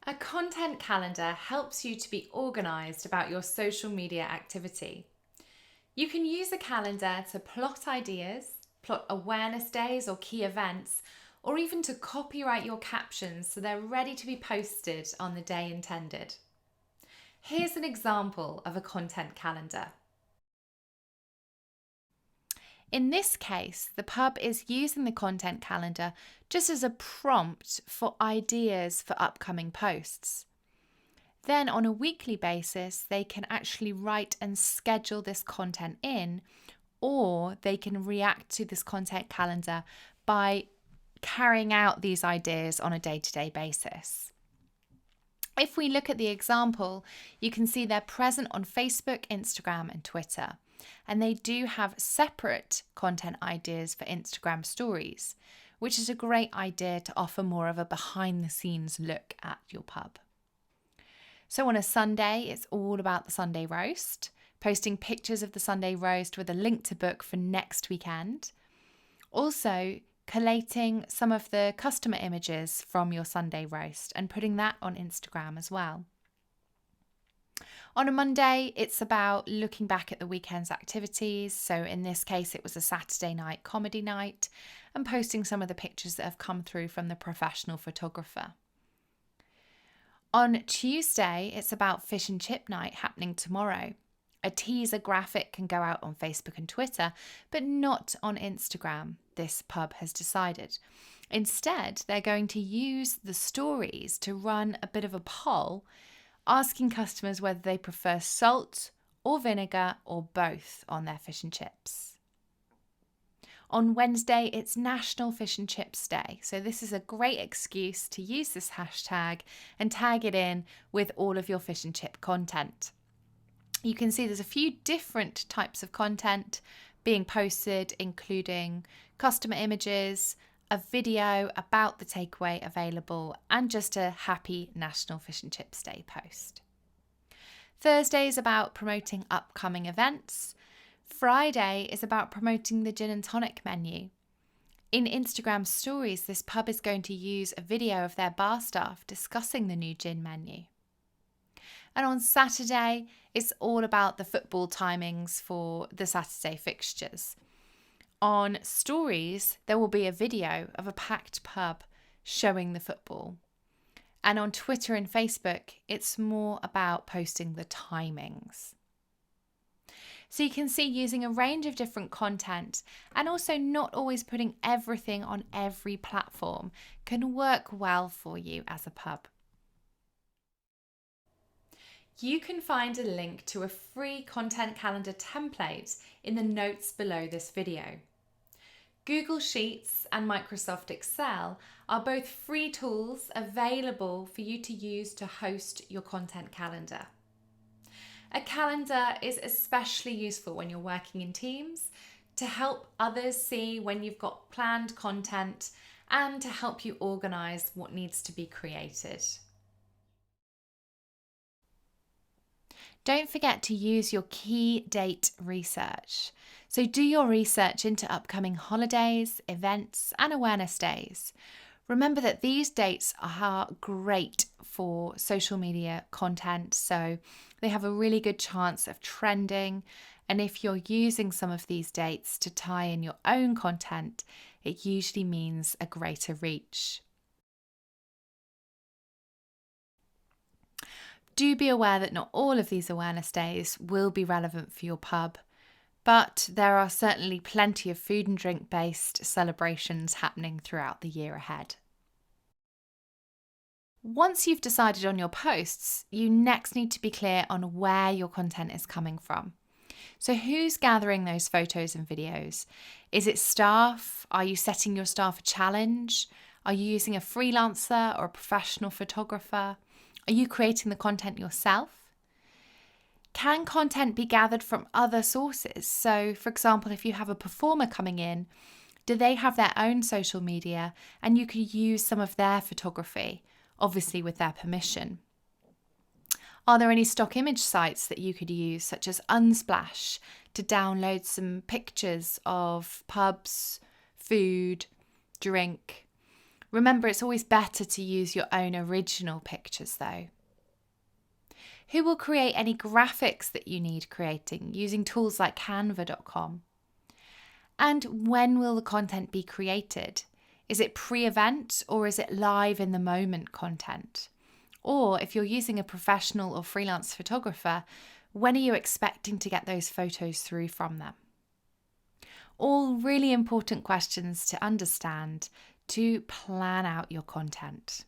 A content calendar helps you to be organised about your social media activity. You can use a calendar to plot ideas, plot awareness days or key events, or even to copyright your captions so they're ready to be posted on the day intended. Here's an example of a content calendar. In this case, the pub is using the content calendar just as a prompt for ideas for upcoming posts. Then on a weekly basis, they can actually write and schedule this content in, or they can react to this content calendar by carrying out these ideas on a day-to-day basis. If we look at the example, you can see they're present on Facebook, Instagram, and Twitter. And they do have separate content ideas for Instagram stories, which is a great idea to offer more of a behind the scenes look at your pub. So on a Sunday, it's all about the Sunday roast, posting pictures of the Sunday roast with a link to book for next weekend. Also, collating some of the customer images from your Sunday roast and putting that on Instagram as well. On a Monday, it's about looking back at the weekend's activities. So in this case, it was a Saturday night comedy night and posting some of the pictures that have come through from the professional photographer. On Tuesday, it's about fish and chip night happening tomorrow. A teaser graphic can go out on Facebook and Twitter, but not on Instagram, this pub has decided. Instead, they're going to use the stories to run a bit of a poll, asking customers whether they prefer salt or vinegar or both on their fish and chips. On Wednesday, it's National Fish and Chips Day, so this is a great excuse to use this hashtag and tag it in with all of your fish and chip content. You can see there's a few different types of content being posted, including customer images, a video about the takeaway available, and just a happy National Fish and Chips Day post. Thursday is about promoting upcoming events. Friday is about promoting the gin and tonic menu. In Instagram stories, this pub is going to use a video of their bar staff discussing the new gin menu. And on Saturday, it's all about the football timings for the Saturday fixtures. On stories, there will be a video of a packed pub showing the football. And on Twitter and Facebook, it's more about posting the timings. So you can see using a range of different content and also not always putting everything on every platform can work well for you as a pub. You can find a link to a free content calendar template in the notes below this video. Google Sheets and Microsoft Excel are both free tools available for you to use to host your content calendar. A calendar is especially useful when you're working in teams to help others see when you've got planned content and to help you organise what needs to be created. Don't forget to use your key date research. So do your research into upcoming holidays, events, and awareness days. Remember that these dates are great for social media content, so they have a really good chance of trending. And if you're using some of these dates to tie in your own content, it usually means a greater reach. Do be aware that not all of these awareness days will be relevant for your pub, but there are certainly plenty of food and drink based celebrations happening throughout the year ahead. Once you've decided on your posts, you next need to be clear on where your content is coming from. So who's gathering those photos and videos? Is it staff? Are you setting your staff a challenge? Are you using a freelancer or a professional photographer? Are you creating the content yourself? Can content be gathered from other sources? So, for example, if you have a performer coming in, do they have their own social media and you could use some of their photography, obviously with their permission? Are there any stock image sites that you could use, such as Unsplash, to download some pictures of pubs, food, drink? Remember, it's always better to use your own original pictures though. Who will create any graphics that you need creating using tools like canva.com? And when will the content be created? Is it pre-event or is it live in the moment content? Or if you're using a professional or freelance photographer, when are you expecting to get those photos through from them? All really important questions to understand to plan out your content.